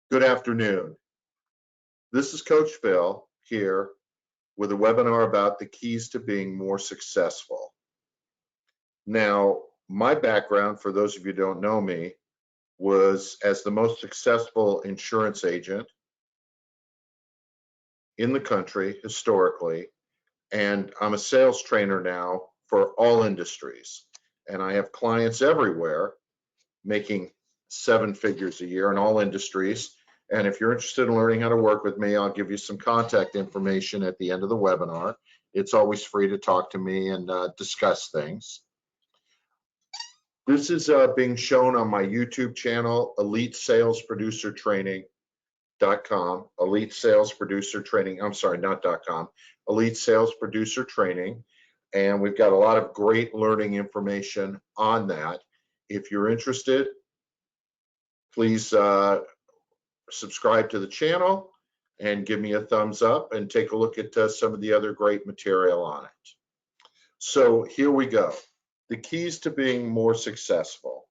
Good afternoon. This is Coach Phil here with a webinar about the keys to being more successful. Now, my background, for those of you who don't know me, was as the most successful insurance agent in the country historically, and I'm a sales trainer now for all industries. And I have clients everywhere making 7 figures a year in all industries. And if you're interested in learning how to work with me, I'll give you some contact information at the end of the webinar. It's always free to talk to me and discuss things. This is being shown on my YouTube channel, Elite Sales Producer Training.com, Elite Sales Producer Training, I'm sorry, not .com, Elite Sales Producer Training. And we've got a lot of great learning information on that. If you're interested, please subscribe to the channel and give me a thumbs up and take a look at some of the other great material on it. So here we go. The keys to being more successful.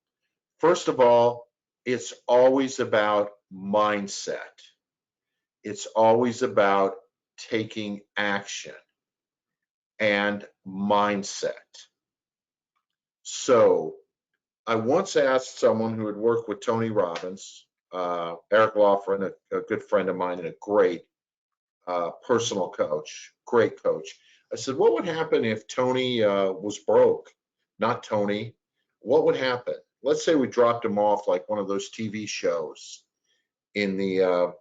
First of all, it's always about mindset. It's always about taking action and mindset. So I once asked someone who had worked with Tony Robbins, Eric Laughlin, a good friend of mine and a great personal coach, great coach. I said, what would happen if Tony was broke? Not Tony. What would happen? Let's say we dropped him off like one of those TV shows in the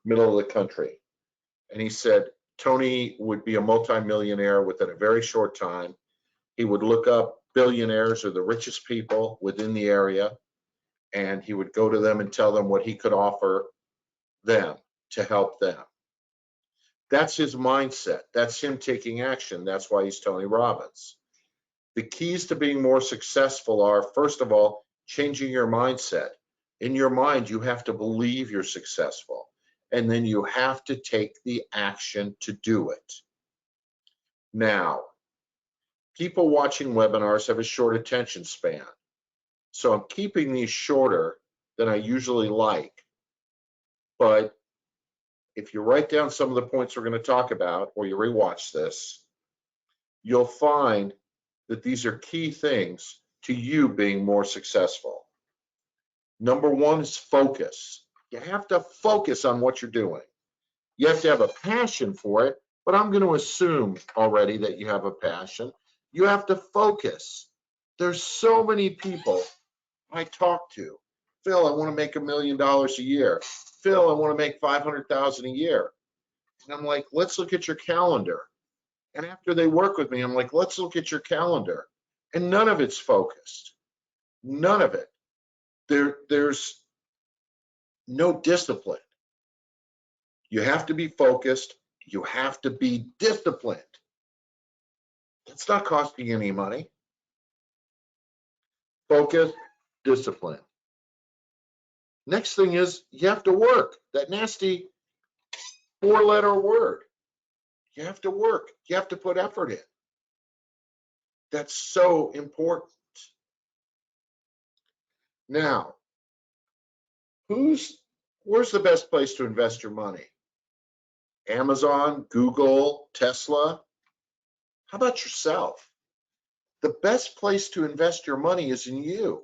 middle of the country. And he said, Tony would be a multimillionaire within a very short time. He would look up billionaires or the richest people within the area, and he would go to them and tell them what he could offer them to help them. That's his mindset. That's him taking action. That's why he's Tony Robbins. The keys to being more successful are, first of all, changing your mindset. In your mind, you have to believe you're successful, and then you have to take the action to do it. Now, people watching webinars have a short attention span. So I'm keeping these shorter than I usually like. But if you write down some of the points we're going to talk about, or you rewatch this, you'll find that these are key things to you being more successful. Number one is focus. You have to focus on what you're doing. You have to have a passion for it, but I'm going to assume already that you have a passion. You have to focus. There's so many people I talk to. Phil, I want to make $1 million a year. Phil, I want to make 500,000 a year. And I'm like, let's look at your calendar. And after they work with me, I'm like, let's look at your calendar. And none of it's focused. None of it. There's no discipline. You have to be focused. You have to be disciplined. It's not costing you any money. Focus, discipline. Next thing is you have to work. That nasty 4-letter word. You have to work. You have to put effort in. That's so important. Now, where's the best place to invest your money? Amazon, Google, Tesla? How about yourself? The best place to invest your money is in you.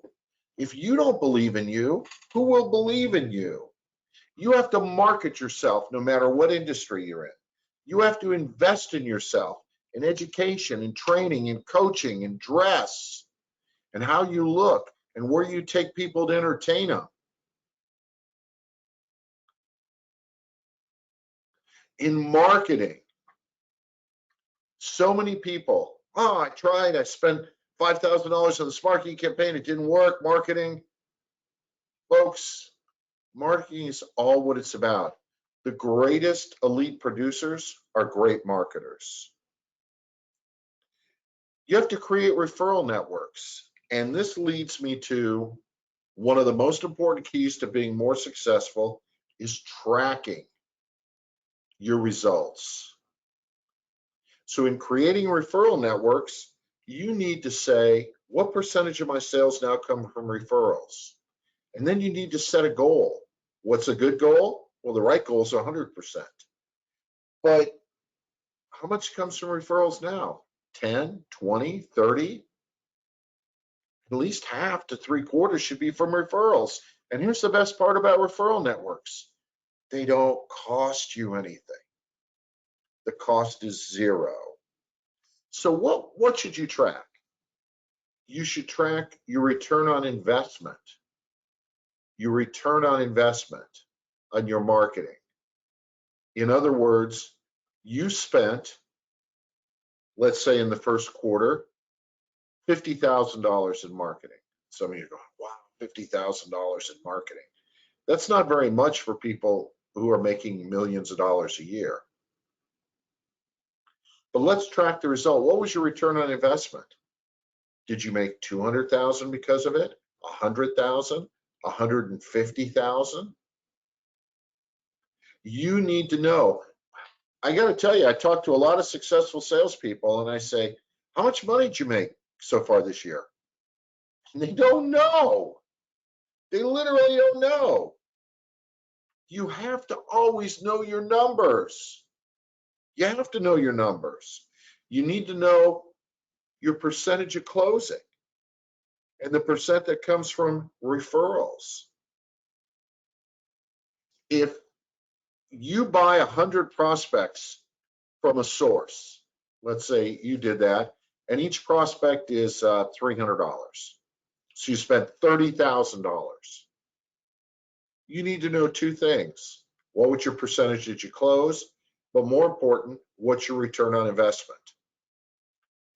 If you don't believe in you, who will believe in you? You have to market yourself no matter what industry you're in. You have to invest in yourself, in education, in training, in coaching, in dress, and how you look, and where you take people to entertain them. In marketing, so many people, oh, I tried, I spent $5,000 on this marketing campaign, it didn't work. Marketing, folks, marketing is all what it's about. The greatest elite producers are great marketers. You have to create referral networks. And this leads me to one of the most important keys to being more successful is tracking your results. So in creating referral networks, you need to say, what percentage of my sales now come from referrals? And then you need to set a goal. What's a good goal? Well, the right goal is 100%. But how much comes from referrals now? 10, 20, 30? At least half to 3/4 should be from referrals. And here's the best part about referral networks. They don't cost you anything. The cost is zero. So what should you track? You should track your return on investment. Your return on investment on your marketing. In other words, you spent, let's say in the first quarter, $50,000 in marketing. Some of you are going, wow, $50,000 in marketing. That's not very much for people who are making millions of dollars a year. But let's track the result. What was your return on investment? Did you make 200,000 because of it? 100,000? 150,000? You need to know. I got to tell you, I talk to a lot of successful salespeople and I say, how much money did you make so far this year? And they don't know. They literally don't know. You have to always know your numbers. You have to know your numbers. You need to know your percentage of closing and the percent that comes from referrals. If you buy 100 prospects from a source, let's say you did that, and each prospect is $300. So you spent $30,000. You need to know two things. What was your percentage did you close? But more important, what's your return on investment?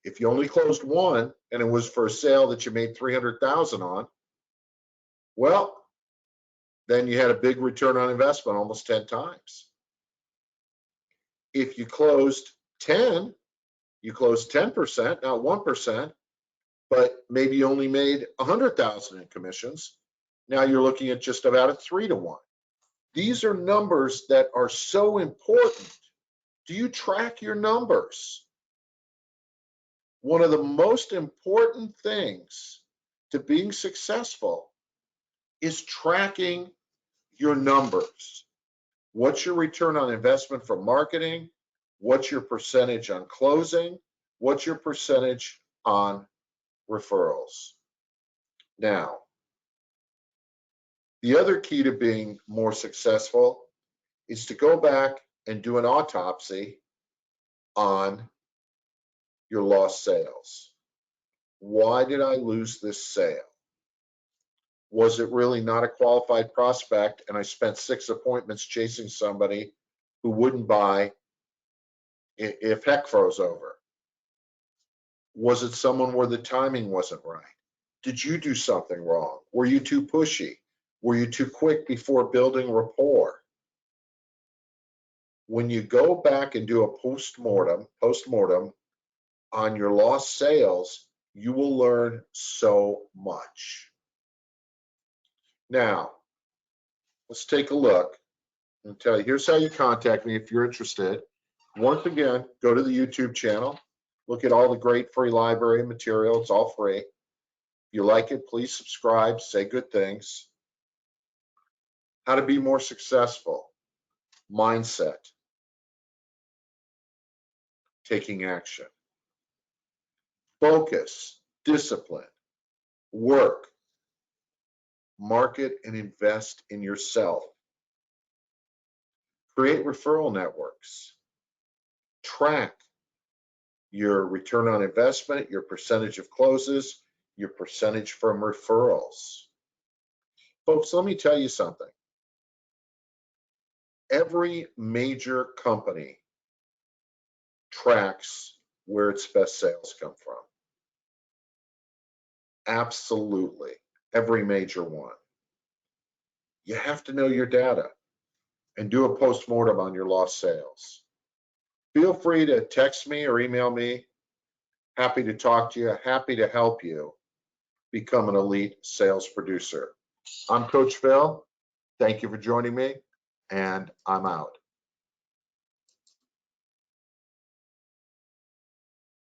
If you only closed one and it was for a sale that you made $300,000 on, well, then you had a big return on investment, almost 10 times. If you closed 10, you closed 10%, not 1%, but maybe you only made 100,000 in commissions. Now you're looking at just about a 3-to-1. These are numbers that are so important. Do you track your numbers? One of the most important things to being successful is tracking your numbers. What's your return on investment from marketing? What's your percentage on closing? What's your percentage on referrals? Now, the other key to being more successful is to go back and do an autopsy on your lost sales. Why did I lose this sale? Was it really not a qualified prospect and I spent 6 appointments chasing somebody who wouldn't buy if heck froze over? Was it someone where the timing wasn't right? Did you do something wrong? Were you too pushy? Were you too quick before building rapport? When you go back and do a post-mortem on your lost sales, you will learn so much. Now, let's take a look and tell you, here's how you contact me if you're interested. Once again, go to the YouTube channel, look at all the great free library material, it's all free. If you like it, please subscribe, say good things. How to be more successful, mindset, taking action, focus, discipline, work, market and invest in yourself, create referral networks, track your return on investment, your percentage of closes, your percentage from referrals. Folks, let me tell you something. Every major company tracks where its best sales come from. Absolutely, every major one. You have to know your data and do a post-mortem on your lost sales. Feel free to text me or email me. Happy to talk to you, happy to help you become an elite sales producer. I'm Coach Phil. Thank you for joining me, and I'm out.